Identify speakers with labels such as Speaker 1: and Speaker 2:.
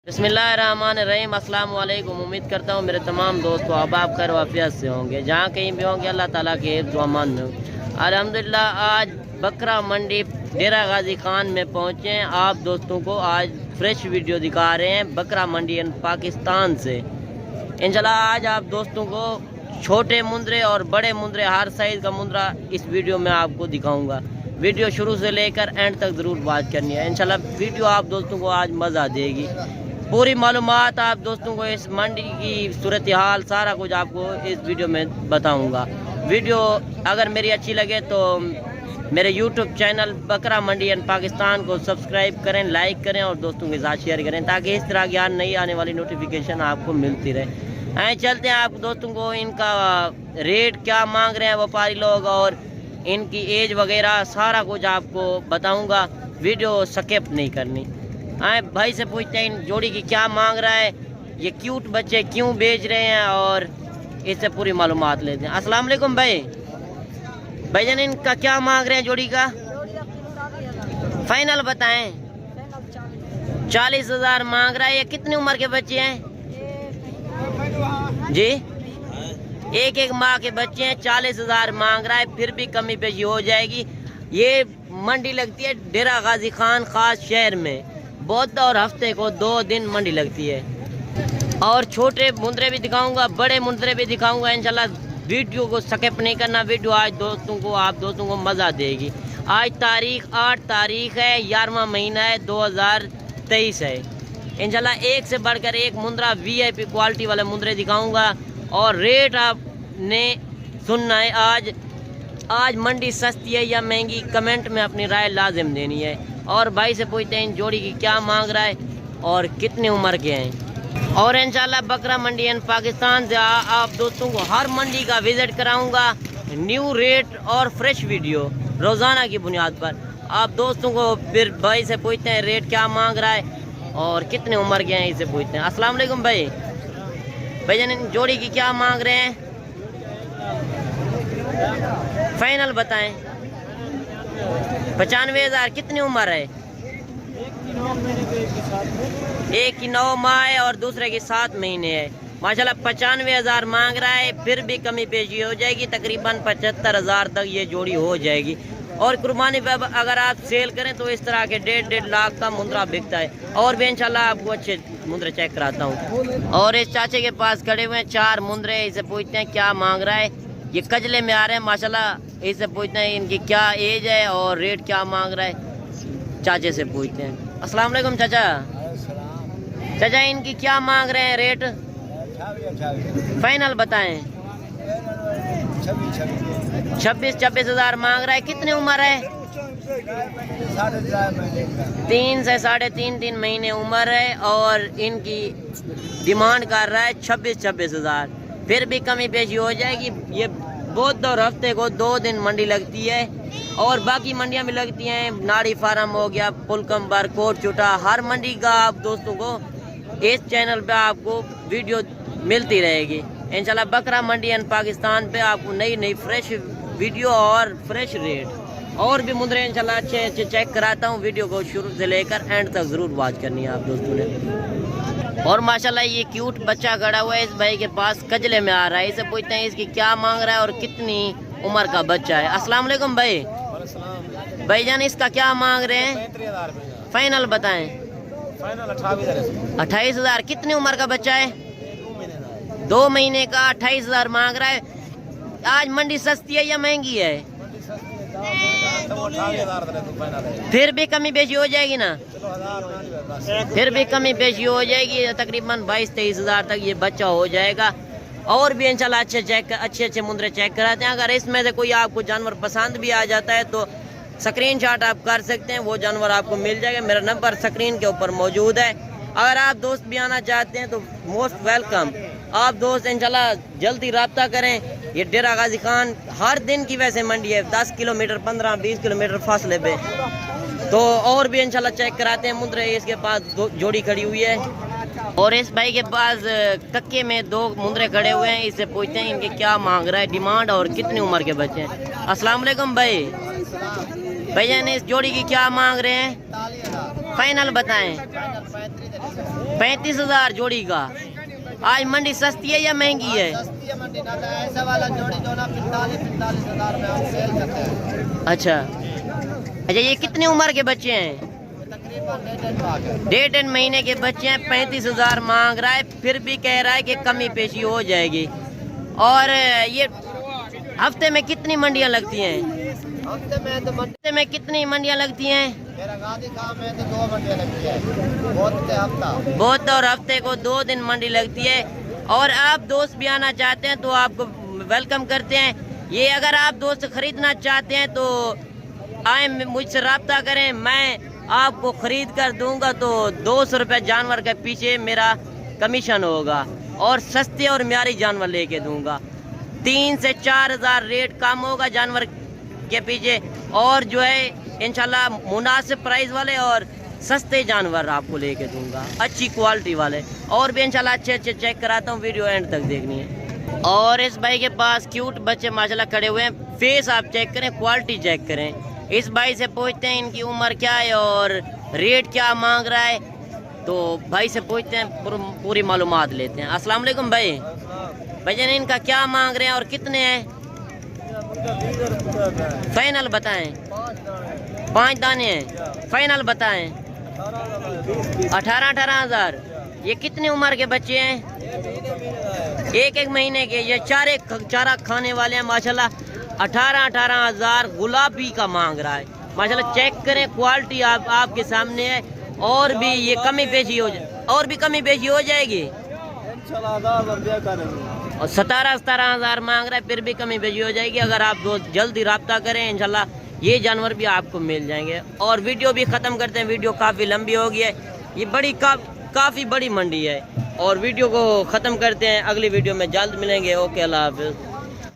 Speaker 1: बिस्मिल्लाहिर्रहमानिर्रहीम। अस्सलाम वालेकुम। उम्मीद करता हूँ मेरे तमाम दोस्तों आप खैर वाफियत से होंगे, जहाँ कहीं भी होंगे अल्लाह ताला के हिफ्ज़ व अमान में हो। अल्हम्दुलिल्लाह आज बकरा मंडी डेरा गाजी खान में पहुँचे हैं। आप दोस्तों को आज फ्रेश वीडियो दिखा रहे हैं बकरा मंडी पाकिस्तान से। इंशाल्लाह आज आप दोस्तों को छोटे मुंदरे और बड़े मुंदरे हर साइज़ का मुंदरा इस वीडियो में आपको दिखाऊंगा। वीडियो शुरू से लेकर एंड तक ज़रूर बात करनी है। इंशाल्लाह वीडियो आप दोस्तों को आज मज़ा देगी। पूरी मालूमात आप दोस्तों को इस मंडी की सूरत हाल सारा कुछ आपको इस वीडियो में बताऊंगा। वीडियो अगर मेरी अच्छी लगे तो मेरे YouTube चैनल बकरा मंडी एंड पाकिस्तान को सब्सक्राइब करें, लाइक करें और दोस्तों के साथ शेयर करें, ताकि इस तरह की हर नई आने वाली नोटिफिकेशन आपको मिलती रहे। चलते हैं आप दोस्तों को इनका रेट क्या मांग रहे हैं व्यापारी लोग और इनकी एज वगैरह सारा कुछ आपको बताऊंगा। वीडियो स्किप नहीं करनी। भाई से पूछते हैं इन जोड़ी की क्या मांग रहा है, ये क्यूट बच्चे क्यों बेच रहे हैं और इससे पूरी मालूमात लेते हैं। अस्सलाम वालेकुम भाईजान, इनका क्या मांग रहे हैं जोड़ी का? फाइनल बताएं। 40,000 मांग रहा है। ये कितनी उम्र के बच्चे हैं जी? एक माह के बच्चे हैं। 40,000 मांग रहा है, फिर भी कमी पेशी हो जाएगी। ये मंडी लगती है डेरा गाजी खान खास शहर में। बुध और हफ्ते को 2 दिन मंडी लगती है। और छोटे मुंदरे भी दिखाऊंगा, बड़े मुंदरे भी दिखाऊंगा। इंशाल्लाह वीडियो को स्किप नहीं करना। वीडियो आज आप दोस्तों को मज़ा देगी। आज तारीख 8 तारीख है, 11वां महीना है, 2023 है। इंशाल्लाह एक से बढ़कर एक मुंदरा VIP क्वालिटी वाले मुंदरे दिखाऊंगा। और रेट आपने सुनना है। आज मंडी सस्ती है या महंगी, कमेंट में अपनी राय लाजिम देनी है। और भाई से पूछते हैं इन जोड़ी की क्या मांग रहा है और कितनी उम्र के हैं। और इंशाल्लाह बकरा मंडी एंड पाकिस्तान से आप दोस्तों को हर मंडी का विजिट कराऊंगा। न्यू रेट और फ्रेश वीडियो रोज़ाना की बुनियाद पर। आप दोस्तों को फिर भाई से पूछते हैं रेट क्या मांग रहा है और कितने उम्र के हैं, इसे पूछते हैं। अस्सलाम वालेकुम भाईजान, इन जोड़ी की क्या मांग रहे हैं? फाइनल बताएं। 95,000। कितनी उम्र है? एक की 9 माह है और दूसरे की 7 महीने है। माशाल्लाह 95,000 मांग रहा है, फिर भी कमी पेशी हो जाएगी। तकरीबन 75,000 तक ये जोड़ी हो जाएगी। और कुर्बानी पे अगर आप सेल करें तो इस तरह के 1.5 लाख का मुंदरा बिकता है। और भी इंशाल्लाह आपको अच्छे मुंदरे चेक कराता हूँ। और इस चाचे के पास खड़े हुए हैं 4 मुंदरे। इसे पूछते हैं क्या मांग रहा है। ये कजले में आ रहे हैं माशाल्लाह। इसे पूछते हैं इनकी क्या एज है और रेट क्या मांग रहा है। चाचे से पूछते हैं। अस्सलाम वालेकुम चाचा, इनकी क्या मांग रहे हैं रेट? फाइनल बताएं। 26,000 मांग रहा है। कितनी उम्र है? 3 से 3.5 महीने उम्र है। और इनकी डिमांड कर रहा है 26,000। फिर भी कमी पेशी हो जाएगी। ये बुध और हफ्ते को 2 दिन मंडी लगती है। और बाकी मंडियां भी लगती हैं, नाड़ी फार्म हो गया, पुलकम्बर, कोट चुटा। हर मंडी का आप दोस्तों को इस चैनल पे आपको वीडियो मिलती रहेगी। इंशाल्लाह बकरा मंडी एंड पाकिस्तान पे आपको नई फ्रेश वीडियो और फ्रेश रेट और भी मुंदरे इंशाल्लाह अच्छे चेक कराता हूँ। वीडियो को शुरू से लेकर एंड तक ज़रूर वॉच करनी है आप दोस्तों ने। और माशाल्लाह ये क्यूट बच्चा खड़ा हुआ है इस भाई के पास, कजले में आ रहा है। इसे पूछते हैं इसकी क्या मांग रहा है और कितनी उम्र का बच्चा है। अस्सलाम वालेकुम भाईजान, इसका क्या मांग रहे हैं? फाइनल बताएं। 28,000। कितनी उम्र का बच्चा है? 2 महीने का। 28,000 मांग रहा है। आज मंडी सस्ती है या महंगी है? फिर भी कमी पेशी हो जाएगी ना? फिर भी कमी पेशी हो जाएगी। तकरीबन 22-23,000 तक ये बच्चा हो जाएगा। और भी इंशाल्लाह अच्छे मुंदरे चेक कराते हैं। अगर इसमें से कोई आपको जानवर पसंद भी आ जाता है तो स्क्रीनशॉट आप कर सकते हैं, वो जानवर आपको मिल जाएगा। मेरा नंबर स्क्रीन के ऊपर मौजूद है। अगर आप दोस्त भी आना चाहते हैं तो मोस्ट वेलकम। आप दोस्त इंशाल्लाह जल्दी रब्ता करें। ये डेरा गाजी खान हर दिन की वैसे मंडी है, 10 किलोमीटर 15-20 किलोमीटर फासले पे। तो और भी इंशाल्लाह चेक कराते हैं मुंदरे। इसके पास 2 जोड़ी खड़ी हुई है। और इस भाई के पास कक्के में 2 मुंदरे खड़े हुए हैं। इससे पूछते हैं इनके क्या मांग रहा है, डिमांड और कितनी उम्र के बच्चे हैं। अस्सलाम वालेकुम भैया, इस जोड़ी की क्या मांग रहे हैं? फाइनल बताएं। 35,000 जोड़ी का। आज मंडी सस्ती है या महंगी है?
Speaker 2: सस्ती है मंडी ना, ऐसा वाला जोड़ी जो ना 45,000 में हम सेल करते हैं।
Speaker 1: अच्छा अच्छा, ये कितनी उम्र के बच्चे हैं?
Speaker 2: तकरीबन
Speaker 1: 1.5 महीने के बच्चे हैं। 35,000 मांग रहा है, फिर भी कह रहा है कि कमी पेशी हो जाएगी। और ये हफ्ते में कितनी मंडियां लगती हैं? हफ्ते में कितनी मंडियां लगती हैं?
Speaker 2: मेरा गाजी काम है तो 2 मंडियां लगती है,
Speaker 1: बहुत और हफ्ते को 2 दिन मंडी लगती है। और आप दोस्त भी आना चाहते हैं तो आपको वेलकम करते हैं। ये अगर आप दोस्त खरीदना चाहते हैं तो आए, मुझसे रब्ता करें, मैं आपको खरीद कर दूंगा। तो 200 रुपये जानवर के पीछे मेरा कमीशन होगा और सस्ते और म्यारी जानवर लेके दूंगा। 3 से 4 हज़ार रेट कम होगा जानवर के पीछे, और जो है इंशाल्लाह मुनासिब प्राइस वाले और सस्ते जानवर आपको लेके दूंगा, अच्छी क्वालिटी वाले। और भी इंशाल्लाह अच्छे अच्छे चेक कराता हूँ, वीडियो एंड तक देखनी है। और इस भाई के पास क्यूट बच्चे माशाल्लाह खड़े हुए हैं। फेस आप चेक करें, क्वालिटी चेक करें। इस भाई से पूछते हैं इनकी उम्र क्या है और रेट क्या मांग रहा है। तो भाई से पूछते हैं, पूरी मालूमात लेते हैं। अस्सलाम वालेकुम भाई। भाईजान इनका क्या मांग रहे हैं और कितने हैं? फाइनल बताएं। 5 दाने हैं, फाइनल बताएं। 18 हज़ार। ये कितनी उम्र के बच्चे हैं? 1 महीने के। ये चारा खाने वाले हैं माशाल्लाह। 18 हज़ार गुलाबी का मांग रहा है माशाल्लाह। चेक करें, क्वालिटी आपके सामने है। और भी ये कमी पेशी हो जाएगी। और 17 हज़ार मांग रहा है, फिर भी कमी पेशी हो जाएगी। अगर आप दोस्त जल्दी रब्ता करें इंशाल्लाह ये जानवर भी आपको मिल जाएंगे। और वीडियो भी ख़त्म करते हैं, वीडियो काफ़ी लंबी हो गई है। ये काफ़ी बड़ी मंडी है। और वीडियो को ख़त्म करते हैं, अगली वीडियो में जल्द मिलेंगे। ओके, अल्लाह हाफिज़।